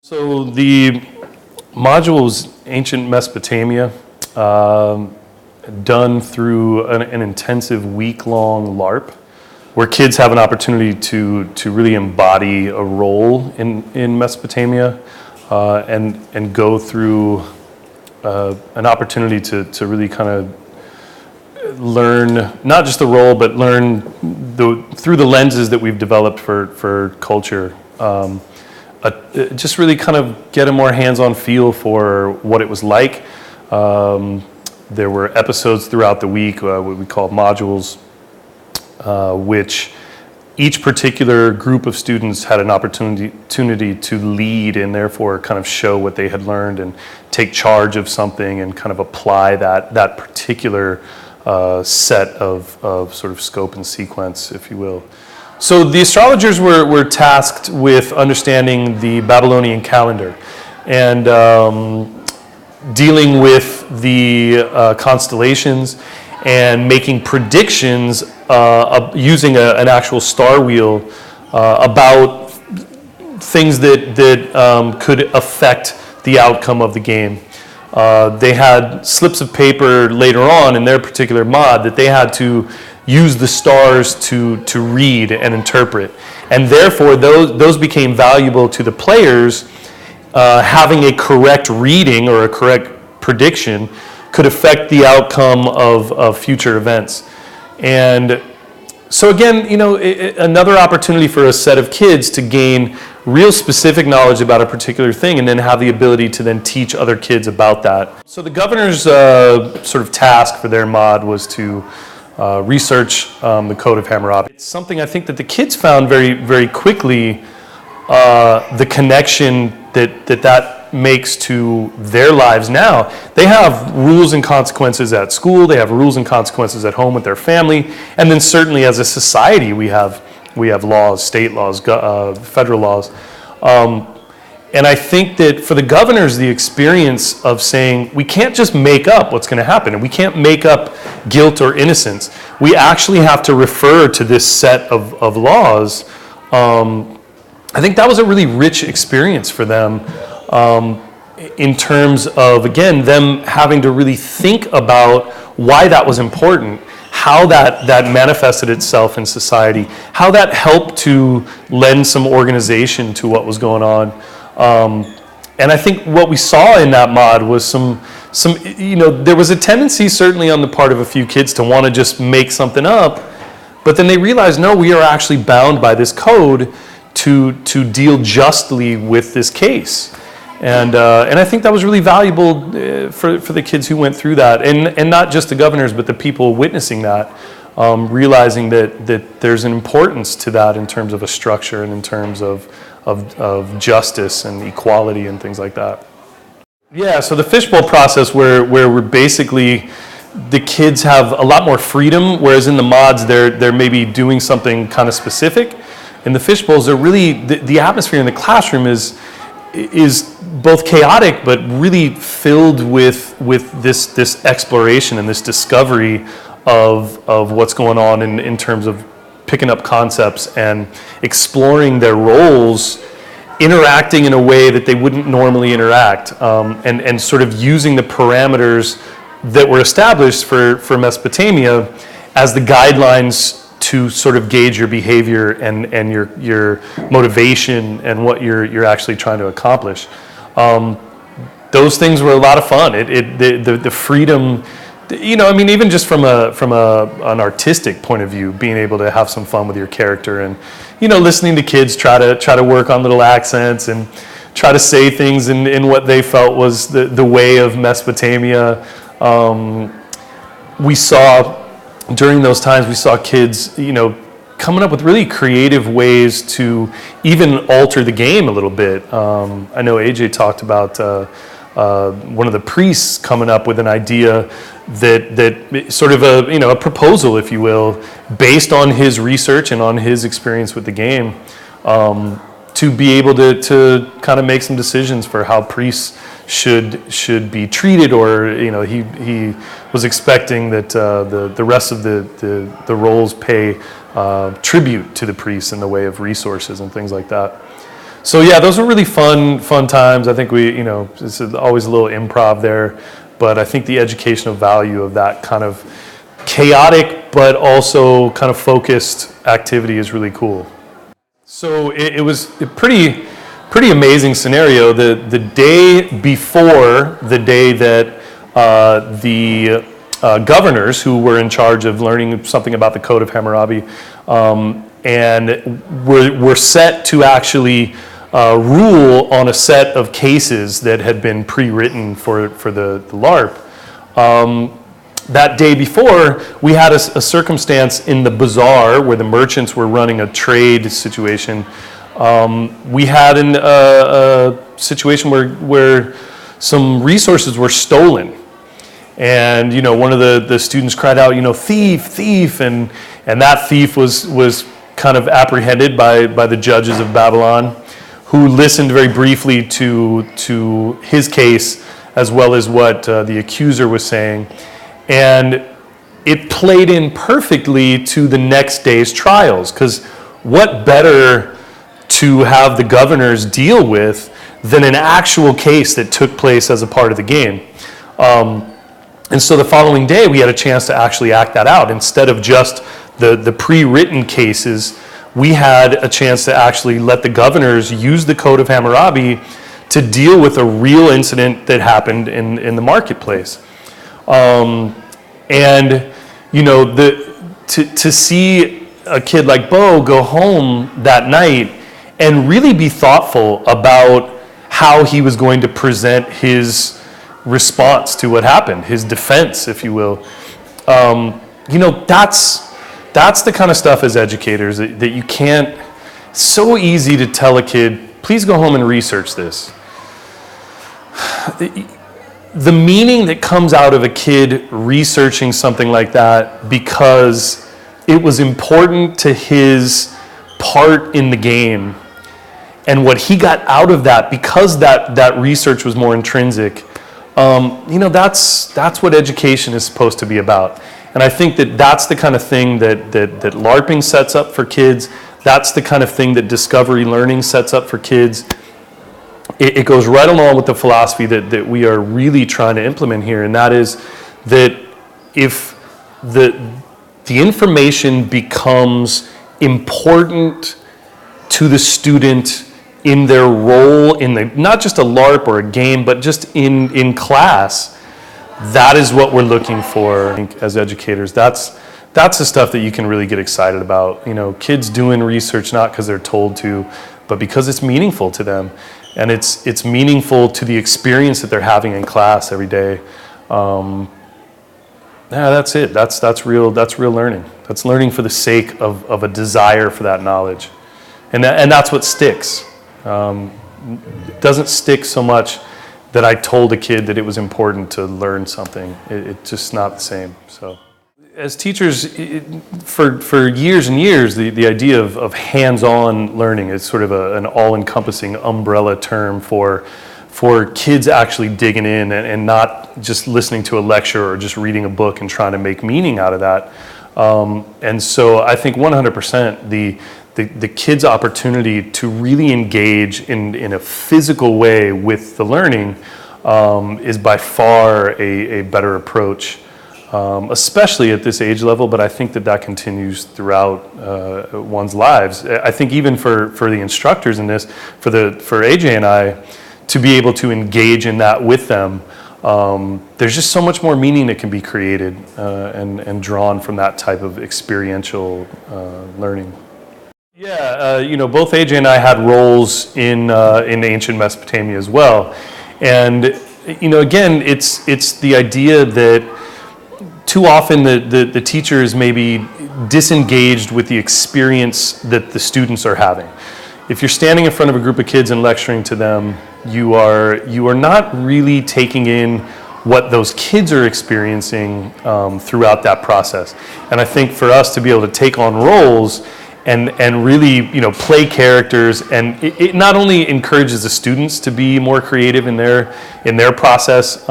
So the module was Ancient Mesopotamia, done through an intensive week-long LARP, where kids have an opportunity to really embody a role in Mesopotamia and go through an opportunity to really kind of learn not just the role, but learn through the lenses that we've developed for culture. Just really kind of get a more hands-on feel for what it was like. There were episodes throughout the week, what we call modules, which each particular group of students had an opportunity to lead and therefore kind of show what they had learned and take charge of something and kind of apply that particular set of sort of scope and sequence, if you will. So the astrologers were tasked with understanding the Babylonian calendar and dealing with the constellations and making predictions using an actual star wheel about things that could affect the outcome of the game. They had slips of paper later on in their particular mod that they had to use the stars to read and interpret. And therefore, those became valuable to the players. Having a correct reading or a correct prediction could affect the outcome of future events. And so again, another opportunity for a set of kids to gain real specific knowledge about a particular thing and then have the ability to then teach other kids about that. So the governor's sort of task for their mod was to research the Code of Hammurabi. It's something I think that the kids found very, very quickly, the connection that makes to their lives now. They have rules and consequences at school, they have rules and consequences at home with their family, and then certainly as a society we have laws, state laws, federal laws. And I think that for the governors, the experience of saying, we can't just make up what's going to happen, and we can't make up guilt or innocence. We actually have to refer to this set of laws. I think that was a really rich experience for them in terms of, again, them having to really think about why that was important, how that manifested itself in society, how that helped to lend some organization to what was going on. And I think what we saw in that mod was some there was a tendency certainly on the part of a few kids to want to just make something up, but then they realized, no, we are actually bound by this code to deal justly with this case. And I think that was really valuable for the kids who went through that, and not just the governors, but the people witnessing that, realizing that there's an importance to that in terms of a structure and in terms of justice and equality and things like that. Yeah, so the fishbowl process where we're basically, the kids have a lot more freedom, whereas in the mods they're maybe doing something kind of specific. In the fishbowls, they're really, the atmosphere in the classroom is both chaotic but really filled with this exploration and this discovery of what's going on in terms of picking up concepts and exploring their roles, interacting in a way that they wouldn't normally interact, and sort of using the parameters that were established for Mesopotamia as the guidelines to sort of gauge your behavior and your motivation and what you're actually trying to accomplish. Those things were a lot of fun. The freedom, even just from an artistic point of view, being able to have some fun with your character and, listening to kids try to work on little accents and try to say things in what they felt was the way of Mesopotamia. During those times, we saw kids, coming up with really creative ways to even alter the game a little bit. I know AJ talked about one of the priests coming up with an idea that sort of a proposal, if you will, based on his research and on his experience with the game, to be able to kind of make some decisions for how priests should be treated, or he was expecting that the rest of the roles pay tribute to the priests in the way of resources and things like that. So yeah, those were really fun times. I think it's always a little improv there, but I think the educational value of that kind of chaotic but also kind of focused activity is really cool. So it was a pretty amazing scenario. The day before the day that the governors who were in charge of learning something about the Code of Hammurabi and were set to actually rule on a set of cases that had been pre-written for the LARP. That day before, we had a circumstance in the bazaar where the merchants were running a trade situation. We had a situation where some resources were stolen. And, one of the students cried out, thief, and that thief was kind of apprehended by the judges of Babylon, who listened very briefly to his case as well as what the accuser was saying. And it played in perfectly to the next day's trials, because what better to have the governors deal with than an actual case that took place as a part of the game. And so the following day, we had a chance to actually act that out. Instead of just the pre-written cases, we had a chance to actually let the governors use the Code of Hammurabi to deal with a real incident that happened in the marketplace. To see a kid like Bo go home that night and really be thoughtful about how he was going to present his response to what happened, his defense, if you will. That's the kind of stuff as educators that you can't, so easy to tell a kid, please go home and research this. The meaning that comes out of a kid researching something like that because it was important to his part in the game and what he got out of that because that research was more intrinsic, that's what education is supposed to be about. And I think that's the kind of thing that LARPing sets up for kids. That's the kind of thing that discovery learning sets up for kids. It goes right along with the philosophy that we are really trying to implement here, and that is that if the information becomes important to the student in their role in not just a LARP or a game, but just in class, that is what we're looking for as educators. That's the stuff that you can really get excited about. Kids doing research not because they're told to, but because it's meaningful to them. And it's meaningful to the experience that they're having in class every day. That's it. That's real learning. That's learning for the sake of a desire for that knowledge. And that's what sticks. It doesn't stick so much that I told a kid that it was important to learn something. It's just not the same. So, as teachers, for years and years, the idea of hands-on learning is sort of an all-encompassing umbrella term for kids actually digging in and not just listening to a lecture or just reading a book and trying to make meaning out of that. And so I think 100% the kids' opportunity to really engage in a physical way with the learning is by far a better approach. Especially at this age level, but I think that continues throughout one's lives. I think even for the instructors in this, for AJ and I, to be able to engage in that with them, there's just so much more meaning that can be created and drawn from that type of experiential learning. Yeah, both AJ and I had roles in Ancient Mesopotamia as well, and again, it's the idea that too often the teacher is maybe disengaged with the experience that the students are having. If you're standing in front of a group of kids and lecturing to them, you are not really taking in what those kids are experiencing throughout that process. And I think for us to be able to take on roles and really play characters, and it not only encourages the students to be more creative in their process,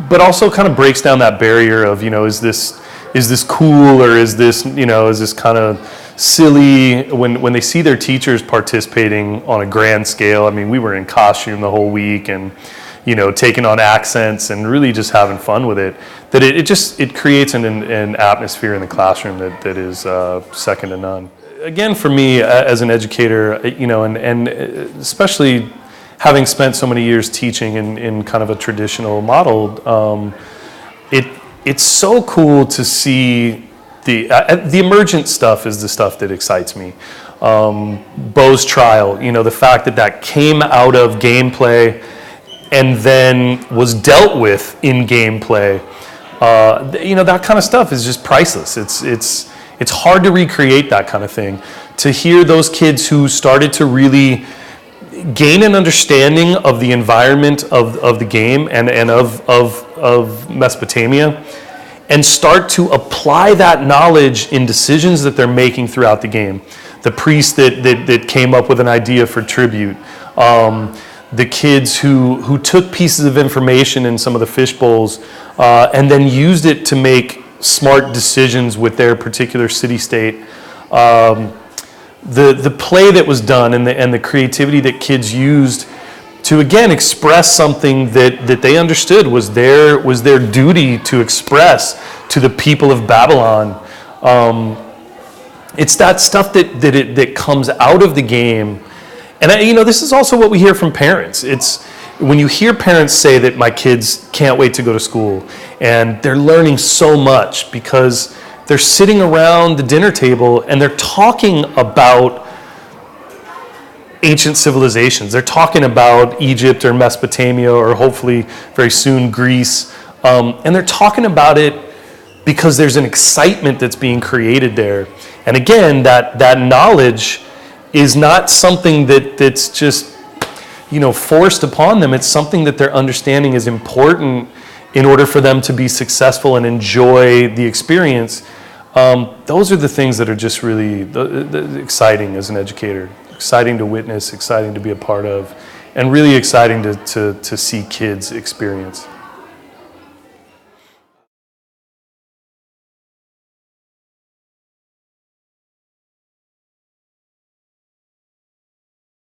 but also kind of breaks down that barrier of, is this is this cool, or is this, is this kind of silly, when they see their teachers participating on a grand scale. I mean, we were in costume the whole week, and taking on accents and really just having fun with it, that it creates an atmosphere in the classroom that is second to none. Again, for me as an educator, and especially having spent so many years teaching in kind of a traditional model, it's so cool to see the emergent stuff is the stuff that excites me. Bo's trial, the fact that came out of gameplay and then was dealt with in gameplay, that kind of stuff is just priceless. It's hard to recreate that kind of thing. To hear those kids who started to really gain an understanding of the environment of the game and of Mesopotamia, and start to apply that knowledge in decisions that they're making throughout the game. The priest that came up with an idea for tribute, the kids who took pieces of information in some of the fish bowls and then used it to make smart decisions with their particular city-state. The play that was done and the creativity that kids used to, again, express something that they understood was their duty to express to the people of Babylon. It's that stuff that comes out of the game. And this is also what we hear from parents. It's when you hear parents say that my kids can't wait to go to school, and they're learning so much because they're sitting around the dinner table and they're talking about ancient civilizations. They're talking about Egypt or Mesopotamia, or hopefully very soon Greece. And they're talking about it because there's an excitement that's being created there. And again, that knowledge is not something that's just, forced upon them. It's something that they're understanding is important in order for them to be successful and enjoy the experience. Those are the things that are just really exciting as an educator. Exciting to witness, exciting to be a part of, and really exciting to see kids experience.